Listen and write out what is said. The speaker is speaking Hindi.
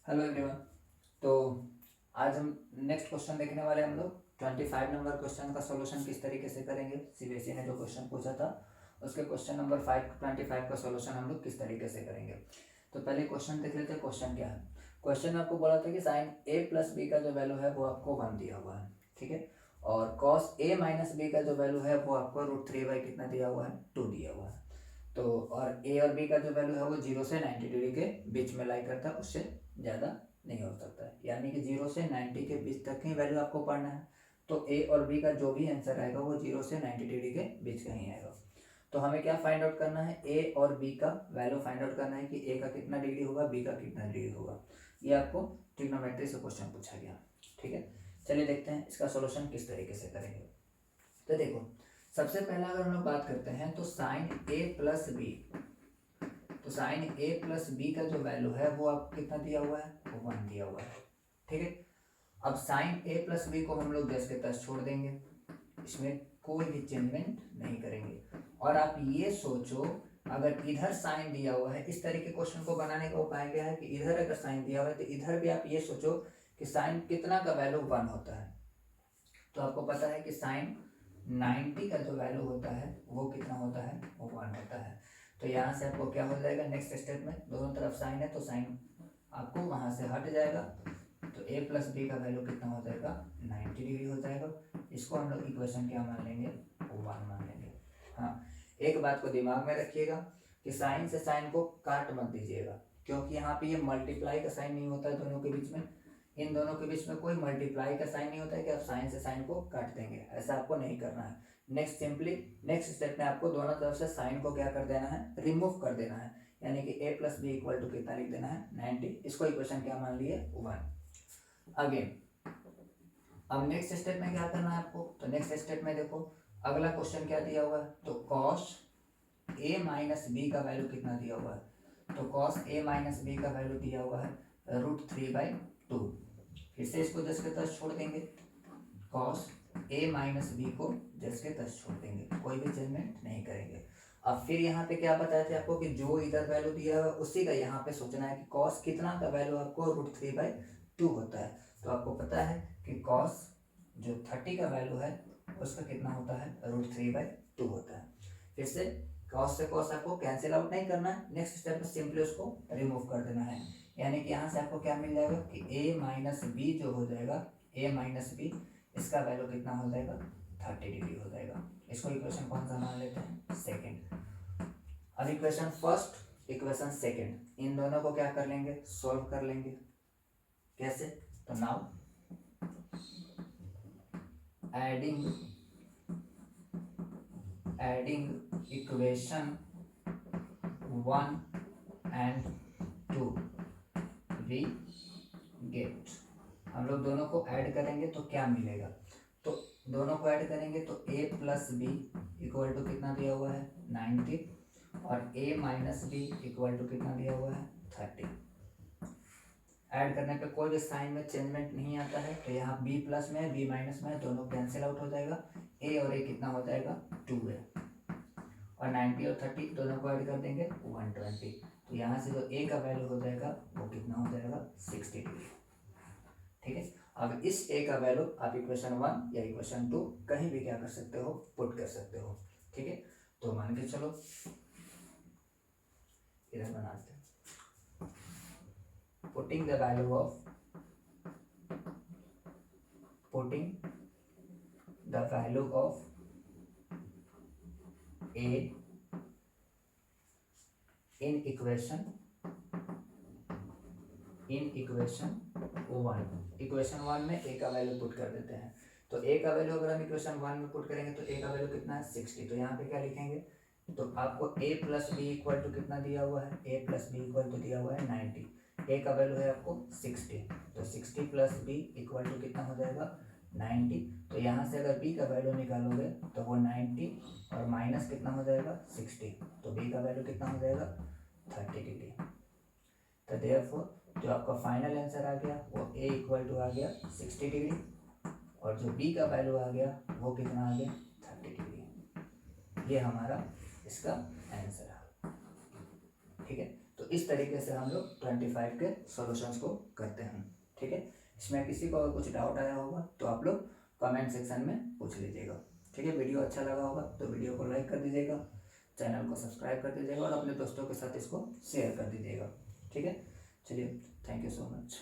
Hello everyone. तो आज हम नेक्स्ट क्वेश्चन देखने वाले हैं। हम लोग 25 नंबर क्वेश्चन का सॉल्यूशन किस तरीके से करेंगे। सीबीएसई ने जो क्वेश्चन पूछा था उसके क्वेश्चन नंबर 25 का सॉल्यूशन हम लोग किस तरीके से करेंगे। तो पहले क्वेश्चन देख लेते हैं। क्वेश्चन क्या है। क्वेश्चन में आपको बोला था कि साइन ए प्लस बी का जो वैल्यू है वो आपको 1 दिया हुआ है, ठीक है। और कॉस ए माइनस बी का जो वैल्यू है वो आपको √3 कितना दिया हुआ है, 2 दिया हुआ है। तो और ए और बी का जो वैल्यू है वो 0 से 90 डिग्री के बीच में लाई करता है, उससे ज़्यादा नहीं हो सकता है। यानी कि 0 से 90 के बीच तक ही वैल्यू आपको पढ़ना है। तो ए और बी का जो भी आंसर आएगा वो 0 से 90 डिग्री के बीच का ही आएगा। तो हमें क्या फाइंड आउट करना है, ए और बी का वैल्यू फाइंड आउट करना है कि ए का कितना डिग्री होगा, बी का कितना डिग्री होगा। ये आपको ट्रिग्नोमेट्री से क्वेश्चन पूछा गया, ठीक है। चलिए देखते हैं इसका सोल्यूशन किस तरीके से करेंगे। तो देखो, सबसे पहला अगर हम लोग बात करते हैं तो साइन ए प्लस बी, तो साइन ए प्लस बी का जो वैल्यू है वो आपको कितना दिया हुआ है, वो 1 दिया हुआ है, ठीक है। अब साइन ए प्लस बी को हम लोग जैसे के तैसे छोड़ देंगे, इसमें कोई भी चेंजमेंट नहीं करेंगे। और आप ये सोचो, अगर इधर साइन दिया हुआ है, इस तरीके क्वेश्चन को बनाने का उपाय क्या है कि इधर अगर साइन दिया हुआ है तो इधर भी आप ये सोचो कि साइन कितना का वैल्यू 1 होता है। तो आपको पता है कि साइन 90 का जो वैल्यू होता है वो कितना होता है, वो 1 होता है। तो यहाँ से आपको क्या हो जाएगा, नेक्स्ट स्टेप में दोनों तरफ साइन है तो साइन आपको वहाँ से हट जाएगा। तो ए प्लस बी का वैल्यू कितना हो जाएगा, 90 डिग्री हो जाएगा। इसको हम लोग इक्वेशन क्या मान लेंगे, 1 मान लेंगे। हाँ, एक बात को दिमाग में रखिएगा कि साइन से साइन को काट मत दीजिएगा, क्योंकि यहाँ पे ये मल्टीप्लाई का साइन नहीं होता है दोनों के बीच में। इन दोनों के बीच में कोई मल्टीप्लाई का साइन नहीं होता है कि आप साइन से साइन को काट देंगे, ऐसा आपको नहीं करना है। नेक्स्ट स्टेप में आपको दोनों तरफ से साइन को क्या कर देना है, रिमूव कर देना है। यानी कि ए प्लस बी इक्वल टू कितना लिख देना है, 90। इसको इक्वेशन क्या मान लिए, 1। अगेन अब नेक्स्ट स्टेप में क्या करना है आपको, तो नेक्स्ट स्टेप में देखो अगला क्वेश्चन क्या दिया हुआ है, तो कॉस ए माइनस बी का वैल्यू कितना दिया हुआ है। तो कॉस ए माइनस बी का वैल्यू दिया हुआ है √3/2। फिर से इसको 10 के 10 छोड़ देंगे, कॉस ए माइनस बी को 10 के 10 छोड़ देंगे, कोई भी चेंजमेंट नहीं करेंगे। अब फिर यहाँ पे क्या बताया था आपको कि जो इधर वैल्यू दिया हुआ उसी का यहाँ पे सोचना है कि कॉस कितना का वैल्यू आपको √3/2 होता है। तो आपको पता है कि कॉस जो 30 का वैल्यू है उसका कितना होता है, √3/2 होता है। फिर से कॉस से कॉस आपको कैंसिल आउट नहीं करना है, नेक्स्ट स्टेप में सिंपली उसको रिमूव कर देना है। यानी कि यहाँ से आपको क्या मिल जाएगा कि ए माइनस बी जो हो जाएगा, ए माइनस बी इसका वैल्यू कितना हो जाएगा, 30 डिग्री हो जाएगा। इसको इक्वेशन कौन सा मान लेते हैं, सेकेंड। अब इक्वेशन फर्स्ट इक्वेशन सेकेंड, इन दोनों को क्या कर लेंगे, सोल्व कर लेंगे। कैसे, तो now adding equation 1 and 2 we get, हम लोग दोनों को ऐड करेंगे तो क्या मिलेगा, तो दोनों को ऐड करेंगे तो a plus b equal to कितना दिया हुआ है, 90, और a minus b equal to कितना दिया हुआ है, 30। ऐड करने पे कोई भी साइन में चेंजमेंट नहीं आता है, तो यहाँ b प्लस में b माइनस में दोनों कैंसिल आउट हो जाएगा, a और a कितना हो जाएगा, 2a, और 90 और 30 दोनों को ऐड कर देंगे 120। तो यहाँ से जो a का वैल्यू हो जाएगा वो कितना हो जाएगा, 60 डिग्री, ठीक है। अब इस a का वैल्यू आप इक्वेशन 1 या इक्वेशन 2 कहीं भी क्या कर सकते हो, पुट कर सकते हो, ठीक है। तो मान के चलो इधर बनाते हैं, putting the value of a in equation 1। Equation 1 में a का वैल्यू पुट कर देते हैं। तो a का वैल्यू अगर हम इक्वेशन 1 में पुट करेंगे तो a का वैल्यू कितना है, 60। तो यहाँ पे क्या लिखेंगे, तो आपको a plus b equal to कितना दिया हुआ है, a plus b equal to दिया हुआ है 90, a का वैल्यू है आपको 60, तो 60 प्लस बी इक्वल टू कितना हो जाएगा, 90। तो यहाँ से अगर b का वैल्यू निकालोगे तो वो 90 और माइनस कितना हो जाएगा, 60, तो b का वैल्यू कितना हो जाएगा, 30 डिग्री। तो देयरफॉर जो आपका फाइनल आंसर आ गया वो a इक्वल टू आ गया 60 डिग्री, और जो b का वैल्यू आ गया वो कितना आ गया, 30 डिग्री। ये हमारा इसका आंसर है, ठीक है। तो तो इस तरीके से हम लोग 25 के सॉल्यूशंस को करते हैं, ठीक है। इसमें किसी को अगर कुछ डाउट आया होगा तो आप लोग कमेंट सेक्शन में पूछ लीजिएगा, ठीक है। वीडियो अच्छा लगा होगा तो वीडियो को लाइक कर दीजिएगा, चैनल को सब्सक्राइब कर दीजिएगा और अपने दोस्तों के साथ इसको शेयर कर दीजिएगा, ठीक है। चलिए, थैंक यू सो मच।